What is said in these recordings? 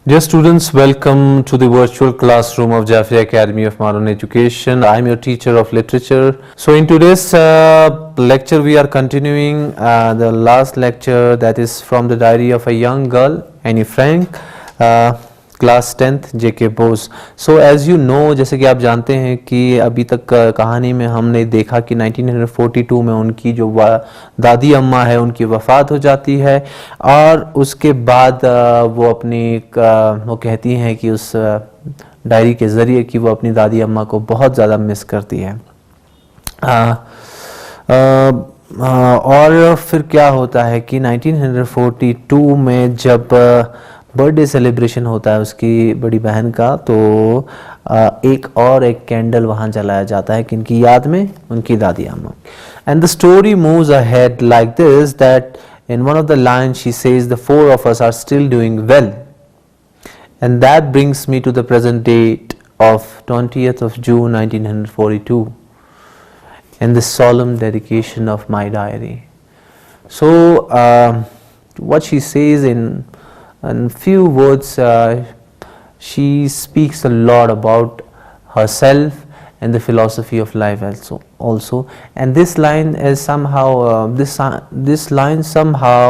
Dear students, welcome to the virtual classroom of Jafri Academy of Modern Education. I am your teacher of literature. So in today's lecture, we are continuing the last lecture, that is from the diary of a young girl, Annie Frank, class 10th JK Bose. So as you know, जैसे कि आप जानते हैं कि अभी तक कहानी में हमने देखा कि 1942 में उनकी जो दादी अम्मा है उनकी वफ़ात हो जाती है और उसके बाद वो अपनी वो कहती हैं कि उस डायरी के ज़रिए कि वो अपनी दादी अम्मा को बहुत ज़्यादा मिस करती है. और फिर क्या होता है कि 1942 में जब बर्थडे सेलिब्रेशन होता है उसकी बड़ी बहन का, तो एक कैंडल वहाँ जलाया जाता है किनकी याद में, उनकी दादी अम्मा. And the story moves ahead like this, that in one of the line she says the four of us are still doing well. And that brings me to the present date of 20th of June 1942 and the solemn dedication of my diary. So what she says in few words, she speaks a lot about herself and the philosophy of life also. And this line is somehow this line somehow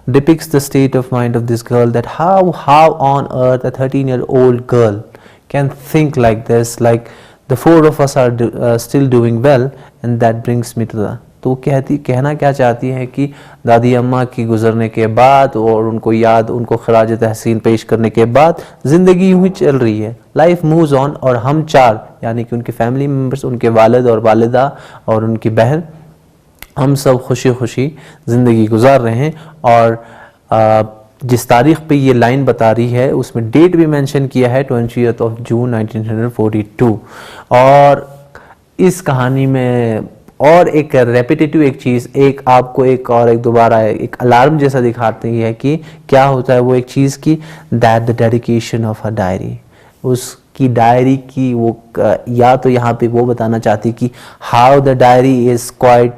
depicts the state of mind of this girl, that how on earth a 13-year-old girl can think like this, like the four of us are still doing well, and that brings me to the. तो कहना क्या चाहती हैं कि दादी अम्मा की गुजरने के बाद और उनको याद, उनको खराज तहसीन पेश करने के बाद ज़िंदगी यूँ ही चल रही है, लाइफ मूव्स ऑन, और हम चार यानी कि उनके फैमिली मेम्बर्स, उनके वालिद और वालिदा और उनकी बहन, हम सब खुशी खुशी ज़िंदगी गुजार रहे हैं. और जिस तारीख़ पे ये लाइन बता रही है उसमें डेट भी मेंशन किया है 20th of June 1942. और इस कहानी में और एक रेपिटेटिव एक चीज़, एक आपको एक दोबारा एक अलार्म जैसा दिखाते है कि क्या होता है वो एक चीज़ की, that the dedication of her diary, उसकी डायरी की वो या तो यहाँ पे वो बताना चाहती कि how the diary is quite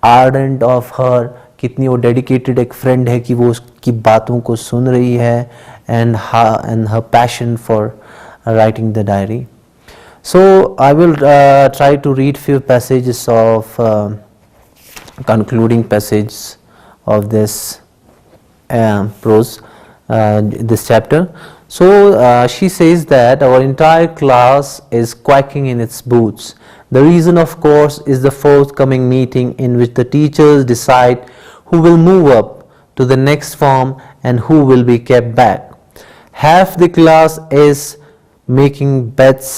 ardent of her, कितनी वो डेडिकेटेड एक फ्रेंड है कि वो उसकी बातों को सुन रही है, and her passion for writing the diary. So I will try to read few passages of concluding passages of this prose, this chapter. So she says that our entire class is quacking in its boots. The reason, of course, is the forthcoming meeting in which the teachers decide who will move up to the next form and who will be kept back. Half the class is making bets.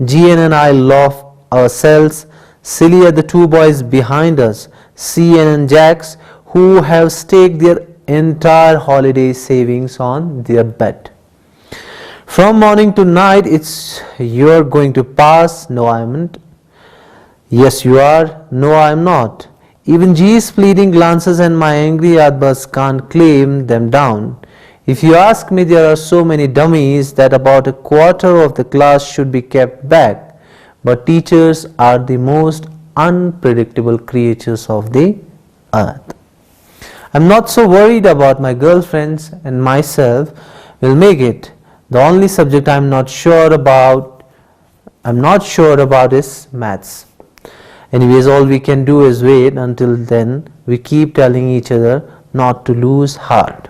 GN and I laugh ourselves silly at the two boys behind us, CN and Jax, who have staked their entire holiday savings on their bet. From morning to night, it's you're going to pass. No, I amn't. Yes, you are. No, I am not. Even G's pleading glances and my angry outbursts can't claim them down. If you ask me, there are so many dummies that about a quarter of the class should be kept back. But teachers are the most unpredictable creatures of the earth. I'm not so worried about my girlfriends, and myself will make it. The only subject I'm not sure about is maths. Anyways, all we can do is wait. Until then, we keep telling each other not to lose heart.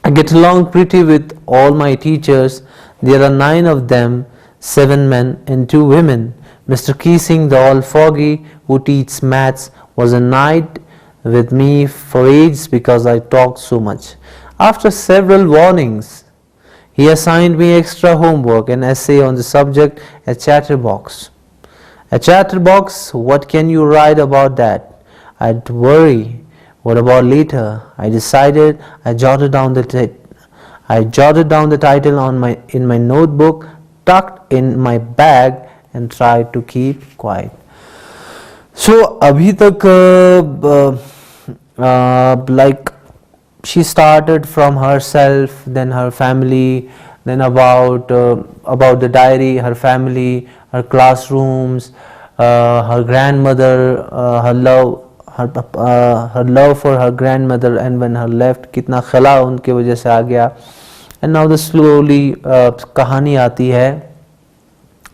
I get along pretty with all my teachers. There are 9 of them, 7 men and 2 women. Mr. Keesing, the all foggy, who teaches maths, was annoyed with me for ages because I talked so much. After several warnings, he assigned me extra homework, an essay on the subject, a chatterbox. A chatterbox, what can you write about that? I'd worry. What about later? I decided. I jotted down the title in my notebook, tucked in my bag, and tried to keep quiet. So abhi tak like she started from herself, then her family, then about the diary, her family, her classrooms, her grandmother, her love for her grandmother, and when her left कितना खला उनके वजह से आ गया, and now the slowly कहानी आती है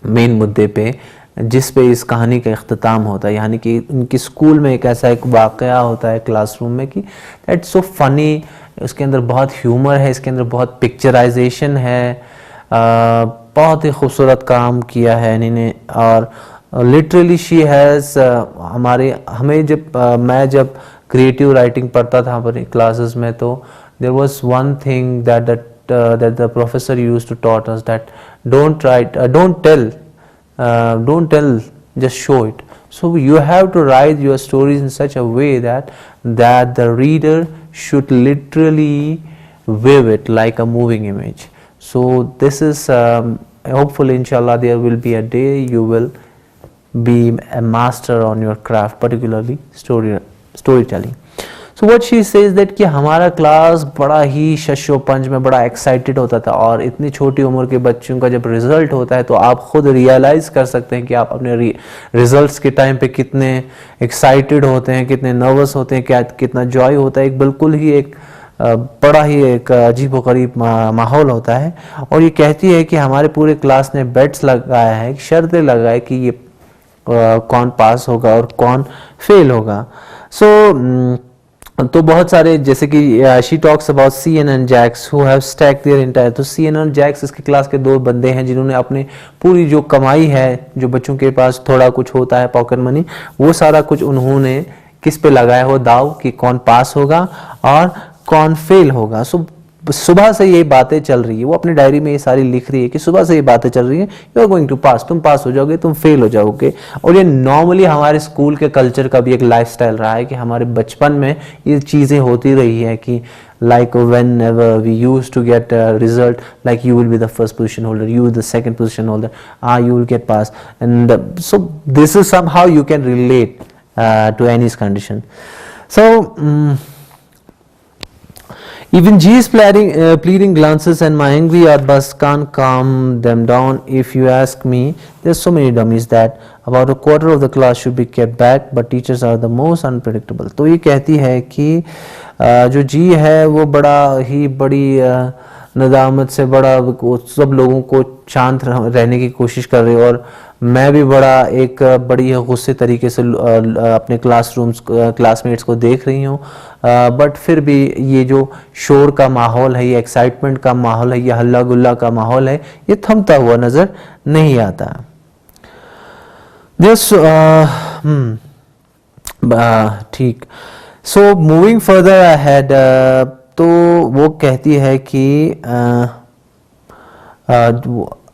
main मुद्दे पे, जिस पे इस कहानी का इख्तिताम होता है, यानी कि उनके स्कूल में एक ऐसा एक वाक़या होता है क्लासरूम में कि दैट्स सो फनी, उसके अंदर बहुत ह्यूमर है, इसके अंदर बहुत पिक्चराइजेशन है, बहुत ही खूबसूरत काम किया है इन्होंने। और लिटरली शी हैज़ हमें मैं जब क्रिएटिव राइटिंग पढ़ता था अपनी क्लासेस में, तो there was one thing that the professor used to taught us, दैट don't tell, just show it. So you have to write your stories in such a way that the reader should literally view it like a moving image. So this is hopefully inshallah there will be a day you will be a master on your craft, particularly storytelling. So what she says that कि हमारा class बड़ा ही शशो पंच में बड़ा excited होता था, और इतनी छोटी उम्र के बच्चों का जब रिजल्ट होता है तो आप खुद रियलाइज़ कर सकते हैं कि आप अपने रिजल्ट्स के टाइम पे कितने एक्साइटेड होते हैं, कितने नर्वस होते हैं, क्या कितना जॉय होता है। एक बिल्कुल ही एक बड़ा ही एक अजीब व गरीब माहौल होता है। और ये कहती है कि हमारे पूरे क्लास ने बेट्स लगाया है, शर्तें लगाए कि ये कौन पास होगा और कौन फेल होगा। तो बहुत सारे, जैसे कि she talks about Sanne and Jacques who have stacked their entire. तो सीएन और जैक्स इसके क्लास के दो बंदे हैं जिन्होंने अपने पूरी जो कमाई है, जो बच्चों के पास थोड़ा कुछ होता है पॉकेट मनी, वो सारा कुछ उन्होंने किस पे लगाया हो, दाव, कि कौन पास होगा और कौन फेल होगा। सुबह से ये बातें चल रही है, वो अपनी डायरी में ये सारी लिख रही है कि सुबह से ये बातें चल रही है, यू आर गोइंग टू पास, तुम पास हो जाओगे, तुम फेल हो जाओगे। और ये नॉर्मली हमारे स्कूल के कल्चर का भी एक लाइफस्टाइल रहा है कि हमारे बचपन में ये चीज़ें होती रही है कि like whenever we used to get a result, like you will be the first position holder, you will be the second position holder, you will get passed, and so this is somehow you can relate to any condition. So even G's pleading glances and my angry outbursts can't calm them down. If you ask me, there's so many dummies that about a quarter of the class should be kept back, but teachers are the most unpredictable. तो ये कहती है कि जो जी है वो बड़ी नदामत से सब लोगों को शांत रहने की कोशिश कर रही है, और मैं भी बड़ी गुस्से तरीके से अपने क्लासमेट्स को देख रही हूँ। बट फिर भी ये जो शोर का माहौल है, ये एक्साइटमेंट का माहौल है, ये हल्ला गुल्ला का माहौल है, ये थमता हुआ नज़र नहीं आता। ठीक। सो मूविंग फर्दर अहेड, तो वो कहती है कि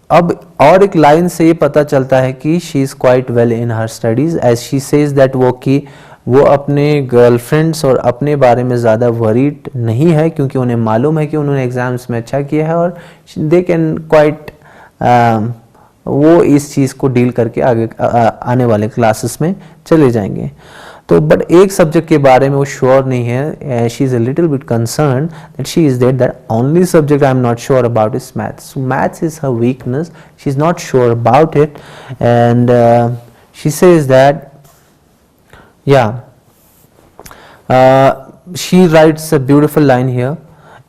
अब और एक लाइन से ये पता चलता है कि she is quite well in her studies, as she says that वो अपने गर्लफ्रेंड्स और अपने बारे में ज़्यादा वरीड नहीं है, क्योंकि उन्हें मालूम है कि उन्होंने एग्ज़ाम्स में अच्छा किया है और दे कैन क्वाइट वो इस चीज़ को डील करके आगे आने वाले क्लासेस में चले जाएंगे। तो बट एक सब्जेक्ट के बारे में वो श्योर नहीं है, she is a little bit concern that she is that only subject I am not sure about is maths. Maths is her weakness, she is not sure about it, and she says that she writes a beautiful line here.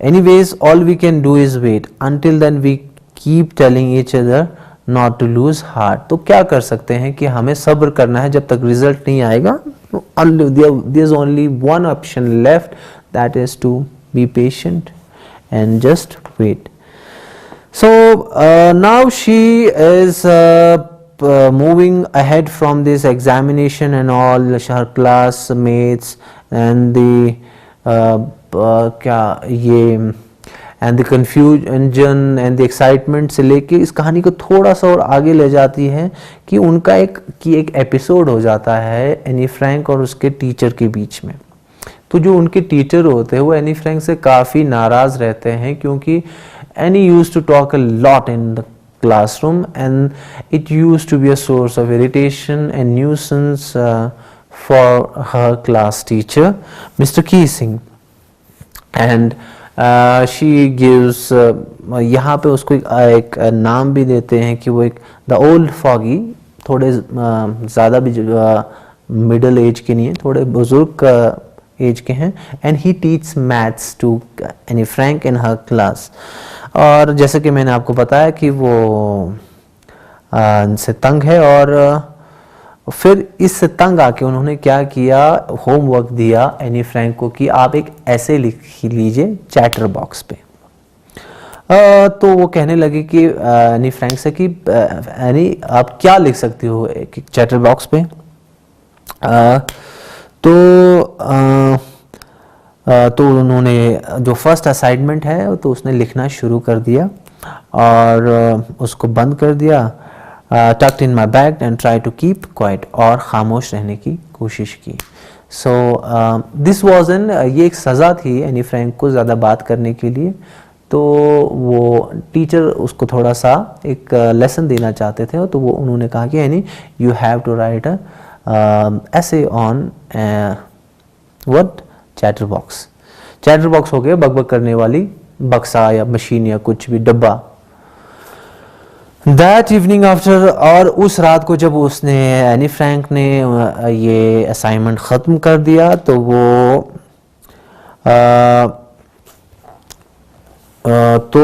Anyways, all we can do is wait. Until then, we keep telling each other not to lose heart. तो क्या कर सकते हैं कि हमें सब्र करना है जब तक रिजल्ट नहीं आएगा। There's only one option left, that is to be patient and just wait. So now she is moving ahead from this examination and all, her classmates and the and the confusion and the excitement से लेके इस कहानी को थोड़ा सा और आगे ले जाती है कि उनका एक एपिसोड हो जाता है एनी फ्रैंक और उसके टीचर के बीच में। तो जो उनके टीचर होते हैं वो एनी फ्रैंक से काफ़ी नाराज़ रहते हैं, क्योंकि Annie used to talk a lot in the classroom and it used to be a source of irritation and nuisance for her class teacher, Mr. Keesing, and she gives यहाँ पे उसको एक नाम भी देते हैं कि वो एक the old foggy, थोड़े ज़्यादा भी मिडल एज के नहीं है, थोड़े बुजुर्ग एज के हैं, and he teaches maths to Annie Frank in her class. और जैसे कि मैंने आपको बताया कि वो इनसे तंग है, और फिर इससे तंग आके उन्होंने क्या किया, होमवर्क दिया एनी फ्रैंक को कि आप एक ऐसे लिख लीजिए चैटर बॉक्स पे। तो वो कहने लगे कि एनी फ्रैंक से कि एनी आप क्या लिख सकती हो एक चैटर बॉक्स पे। तो उन्होंने जो फर्स्ट असाइनमेंट है तो उसने लिखना शुरू कर दिया और उसको बंद कर दिया, tucked in my bag and try to keep quiet, और खामोश रहने की कोशिश की। सो दिस वॉज एन, ये एक सज़ा थी एनी फ्रैंक को ज़्यादा बात करने के लिए। तो वो टीचर उसको थोड़ा सा एक लेसन देना चाहते थे, तो वो उन्होंने कहा कि any you have to write a essay on what chatterbox. Chatterbox हो गया बकबक करने वाली बक्सा या मशीन या कुछ भी डब्बा। दैट इवनिंग आफ्टर, और उस रात को जब उसने एनी फ्रैंक ने ये असाइनमेंट ख़त्म कर दिया तो वो तो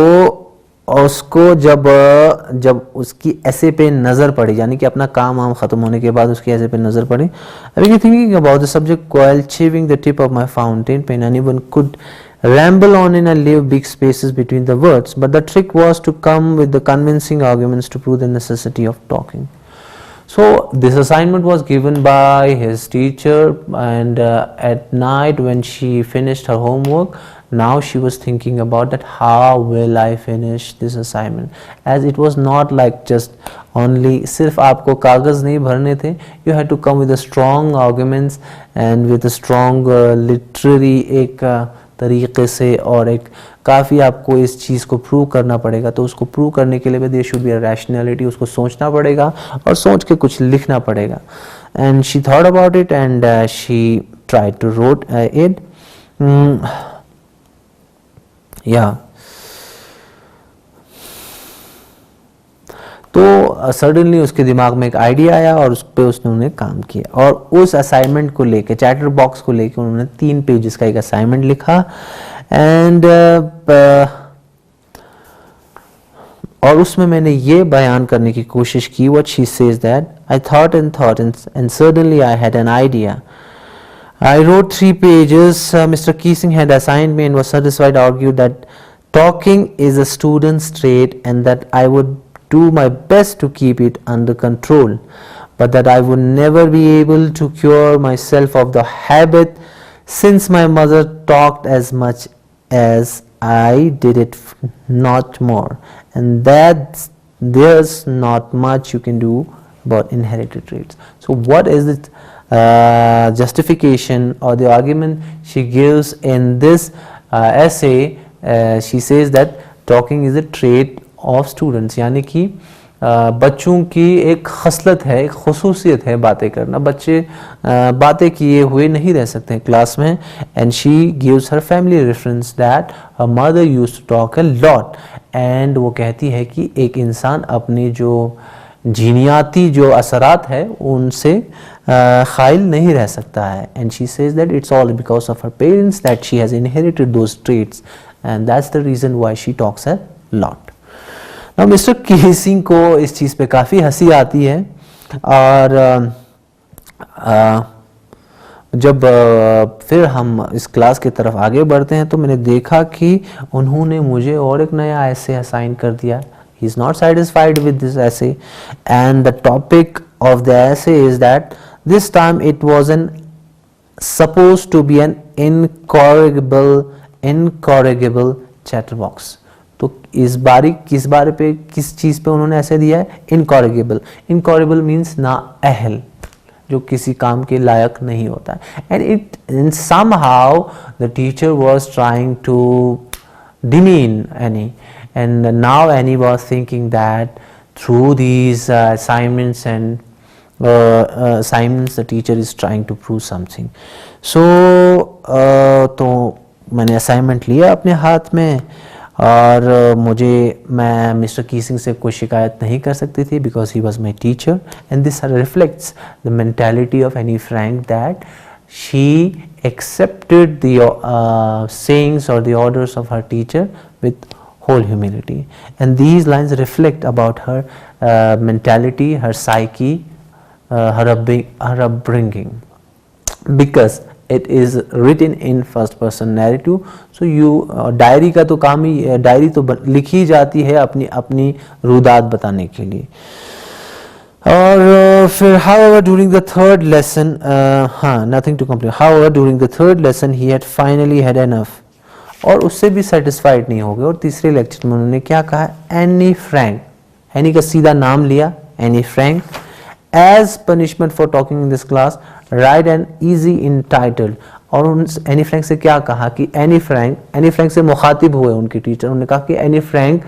उसको जब उसकी ऐसे पे नज़र पड़ी, यानी कि अपना काम वाम ख़त्म होने के बाद उसकी ऐसे पे नज़र पड़ी, I was thinking about the subject while chewing the tip of my fountain pen, anyone could ramble on and leave big spaces between the words, but the trick was to come with the convincing arguments to prove the necessity of talking. So this assignment was given by his teacher, and at night when she finished her homework, now she was thinking about that how will I finish this assignment, as it was not like just only सिर्फ आपको कागज़ नहीं भरने थे, you had to come with a strong arguments and with a strong literary एक तरीके से, और एक काफ़ी आपको इस चीज़ को प्रूव करना पड़ेगा। तो उसको प्रूव करने के लिए there should be a rationality, उसको सोचना पड़ेगा और सोच के कुछ लिखना पड़ेगा। And she thought about it and she tried to wrote it या। तो सडनली उसके दिमाग में एक आइडिया आया और उस पर उसने काम किया, और उस असाइनमेंट को लेके, चैटर बॉक्स को लेके उन्होंने 3 पेजेस का एक असाइनमेंट लिखा। एंड और उसमें मैंने ये बयान करने की कोशिश की, what she says that I thought and suddenly I had an idea. I wrote 3 pages. Mr. Keesing had assigned me and was satisfied, argued that talking is a student's trait and that I would do my best to keep it under control, but that I would never be able to cure myself of the habit since my mother talked as much as I did it, not more, and that there's not much you can do about inherited traits. So what is it justification or the argument she gives in this essay? She says that talking is a trait of students, यानी कि बच्चों की एक खसलत है, एक खसूसियत है बातें करना। बच्चे बातें किए हुए नहीं रह सकते हैं क्लास में। And she gives her family reference that her mother used to talk a lot, and वो कहती है कि एक इंसान अपनी जो जीनियाती जो असरात है उनसे खाइल नहीं रह सकता है। And she says that it's all because of her parents that she has inherited those traits and that's the reason why she talks a lot. Now mister Keesing को इस चीज़ पे काफ़ी हंसी आती है, और जब फिर हम इस क्लास की तरफ आगे बढ़ते हैं तो मैंने देखा कि उन्होंने मुझे और एक नया ऐसे असाइन कर दिया। He is not satisfied with this essay, and the topic of the essay is that this time it was supposed to be an incorrigible chatterbox. तो इस बारी किस बारे पे, किस चीज़ पे उन्होंने ऐसे दिया है? इनकॉरिगेबल। इनकॉरिगेबल मीन्स ना अहल, जो किसी काम के लायक नहीं होता है। And somehow the teacher was trying to demean Annie. And now Annie was thinking that through these assignments and assignments the teacher is trying to prove something. So तो मैंने असाइनमेंट लिया अपने हाथ में, और मैं मिस्टर कीसिंग से कोई शिकायत नहीं कर सकती थी because he was my teacher, and this reflects the mentality of Annie Frank that she accepted the sayings or the orders of her teacher with whole humility. And these lines reflect about her mentality, her psyche, her upbringing, because it is written in first person narrative. So you diary का तो काम ही, diary तो लिखी जाती है अपनी अपनी रुदात बताने के लिए. और फिर however during the third lesson, nothing to complain. However during the third lesson he had finally had enough. और उससे भी सेटिस्फाइड नहीं हो गए और तीसरे लेक्चर में उन्होंने क्या कहा, एनी फ्रैंक, एनी का सीधा नाम लिया, Annie Frank, as punishment for talking in this class right and essay entitled. और उन एनी फ्रैंक से क्या कहा कि एनी फ्रैंक से मुखातिब हुए उनके टीचर. उन्होंने कहा कि एनी फ्रैंक,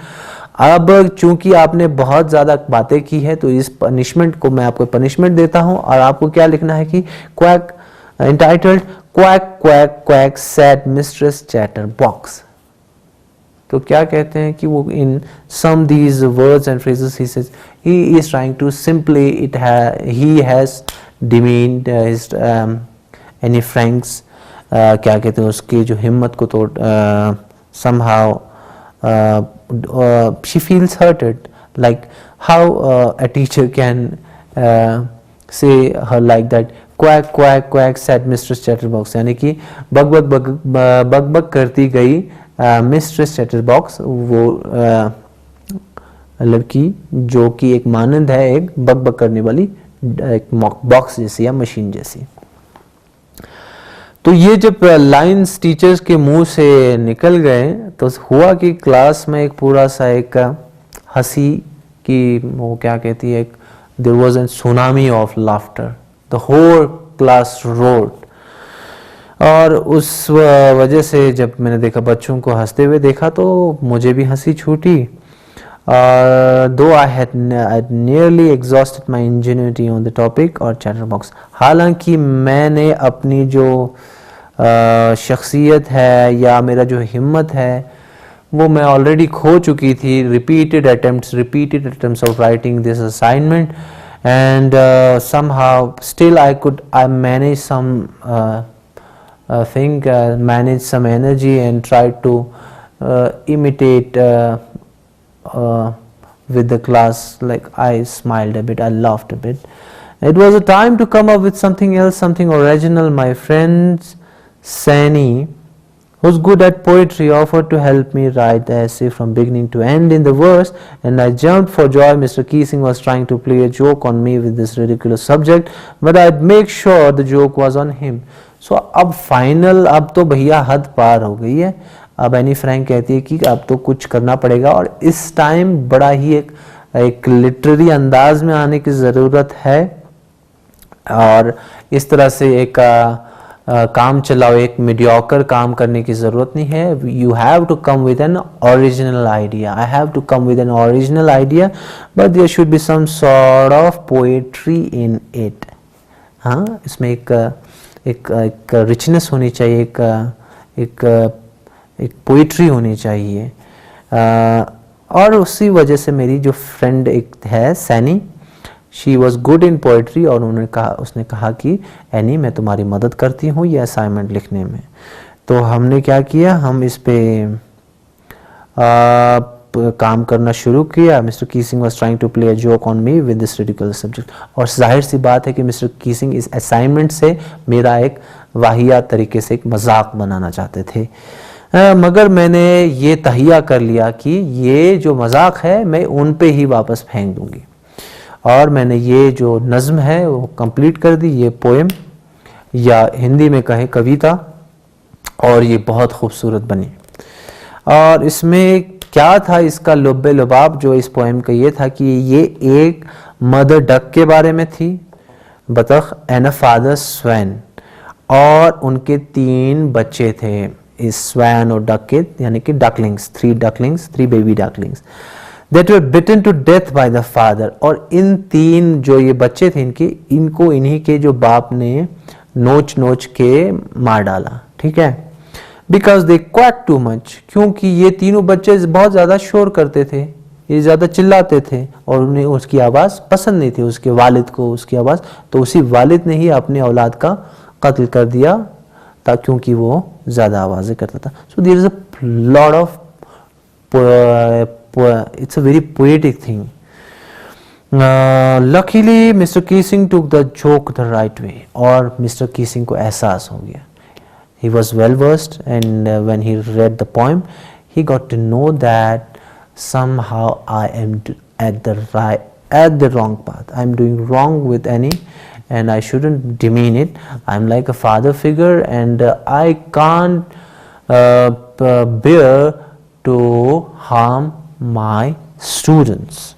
अब चूंकि आपने बहुत ज़्यादा बातें की है तो इस पनिशमेंट को मैं आपको पनिशमेंट देता हूं और आपको क्या लिखना है कि quack entitled quack quack quack said mistress chatterbox. तो क्या कहते हैं कि वो in some these words and phrases he says he is trying to simply he has demeaned his Annie Frank's क्या कहते हैं उसकी जो हिम्मत को तोड़ somehow she feels hurted, like how a teacher can say her like that, quack quack quack said mistress chatterbox, यानी कि bug bug bug bug bug करती गई मिस्ट्रेस चैटरबॉक्स, वो लड़की जो कि एक मानंद है एक बग बग करने वाली एक बॉक्स जैसी या मशीन जैसी. तो ये जब लाइंस टीचर्स के मुंह से निकल गए तो हुआ कि क्लास में एक पूरा सा एक हंसी की, वो क्या कहती है, there was an tsunami of laughter. The whole class roared. और उस वजह से जब मैंने देखा बच्चों को हंसते हुए देखा तो मुझे भी हंसी छूटी. Though I had nearly exhausted my ingenuity on the topic और chatterbox, हालांकि मैंने अपनी जो शख्सियत है या मेरा जो हिम्मत है वो मैं ऑलरेडी खो चुकी थी. repeated attempts of writing this assignment, and somehow still I managed some manage some energy and try to imitate with the class. Like I smiled a bit, I laughed a bit. It was a time to come up with something else, something original. My friends Sani, who's good at poetry, offered to help me write the essay from beginning to end in the verse, and I jumped for joy. Mr. Keesing was trying to play a joke on me with this ridiculous subject, but I'd make sure the joke was on him. So अब final, अब तो भैया हद पार हो गई है. अब Anne Frank कहती है कि अब तो कुछ करना पड़ेगा और इस टाइम बड़ा ही एक लिटरेरी अंदाज में आने की ज़रूरत है और इस तरह से एक काम चलाओ, एक मीडियोकर काम करने की ज़रूरत नहीं है. You have to come with an original idea. I have to come with an original idea, but there should be some sort of poetry in it. हाँ, इसमें एक रिचनेस होनी चाहिए, एक पोएट्री होनी चाहिए. और उसी वजह से मेरी जो फ्रेंड एक है Saini, she was good in poetry, और उसने कहा कि एनी मैं तुम्हारी मदद करती हूँ ये असाइनमेंट लिखने में. तो हमने क्या किया, हम इस पे काम करना शुरू किया. Mister Keesing was trying to play a joke on me with this ridiculous subject. और जाहिर सी बात है कि मिस्टर कीसिंग इस असाइनमेंट से मेरा एक वाहियात तरीके से एक मजाक बनाना चाहते थे. मगर मैंने ये तहिया कर लिया कि ये जो मजाक है मैं उन पे ही वापस फेंक दूंगी, और मैंने ये जो नज़्म है वो कंप्लीट कर दी, ये पोएम या हिंदी में कहें कविता, और ये बहुत खूबसूरत बनी. और इसमें क्या था, इसका लुब्बे लुबाब जो इस पोएम का ये था कि ये एक मदर डक के बारे में थी, बतख, एंड अ फादर स्वैन, और उनके 3 बच्चे थे इस स्वैन और डक के, यानी कि ducklings, 3 baby ducklings that were bitten to death by the father. और इन 3 जो ये बच्चे थे इनको इन्हीं के जो बाप ने नोच के मार डाला. ठीक है, because they quacked too much, क्योंकि ये तीनों बच्चे बहुत ज़्यादा शोर करते थे, ये ज़्यादा चिल्लाते थे और उन्हें उसकी आवाज़ पसंद नहीं थी, उसके वालिद को उसकी आवाज़. तो उसी वालिद ने ही अपने औलाद का कत्ल कर दिया क्योंकि वो ज़्यादा आवाज़ें करता था. So there is a lot of it's a very poetic thing. Luckily Mr. Keesing took the joke the right way, और Mr. Keesing को एहसास हो गया. He was well versed, and when he read the poem, he got to know that somehow I am at the wrong path. I am doing wrong with Annie, and I shouldn't demean it. I am like a father figure, and I can't bear to harm my students.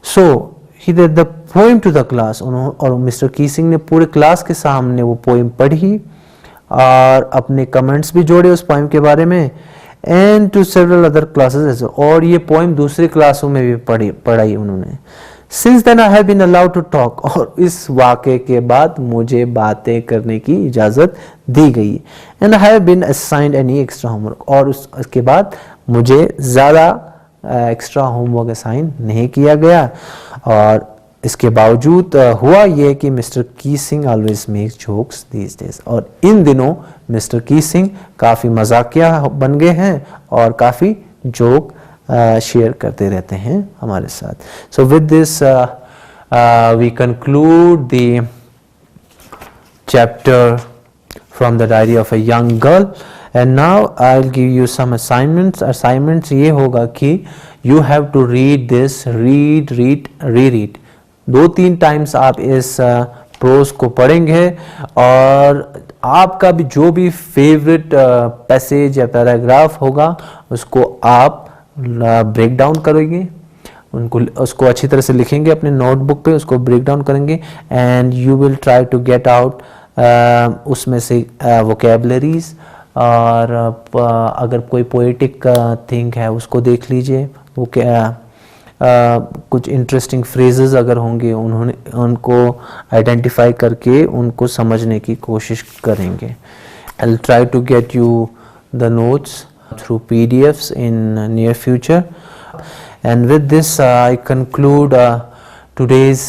So he read the poem to the class, और mister कीसिंग ने पूरे class के सामने वो poem पढ़ी और अपने comments भी जोड़े उस पोएम के बारे में, and to several other classes, और ये पोएम दूसरी क्लासों में भी पढ़ाई उन्होंने. Since then I have been allowed to talk, और इस वाक़े के बाद मुझे बातें करने की इजाज़त दी गई. And I have been assigned any extra homework, और उसके बाद मुझे ज़्यादा एक्स्ट्रा होमवर्क असाइन नहीं किया गया. और इसके बावजूद हुआ ये कि mister Keesing always makes jokes these days, और इन दिनों मिस्टर कीसिंग काफ़ी मजाकिया बन गए हैं और काफ़ी जोक शेयर करते रहते हैं हमारे साथ. So with this we conclude the chapter from the diary of a young girl. And now I'll give you some assignments. Assignments ये होगा कि you have to read this, reread. 2-3 times आप इस प्रोज को पढ़ेंगे, और आपका भी जो भी फेवरेट पैसेज या पैराग्राफ होगा उसको आप ब्रेक डाउन करेंगे, उसको अच्छी तरह से लिखेंगे अपने नोटबुक पे, उसको ब्रेक डाउन करेंगे, and you will try to get out उसमें से वोकेबलरीज, और अगर कोई पोएटिक थिंग है उसको देख लीजिए, वो कुछ इंटरेस्टिंग फ्रेजेस अगर होंगे उनको आइडेंटिफाई करके उनको समझने की कोशिश करेंगे. I will try to get you the notes through PDFs in near future. And with this I conclude today's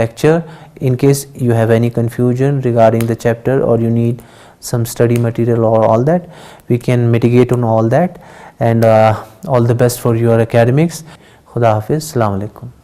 lecture. In case you have any confusion regarding the chapter, or you need some study material or all that, we can mitigate on all that, and all the best for your academics. Khuda Hafiz. Assalamu alaikum.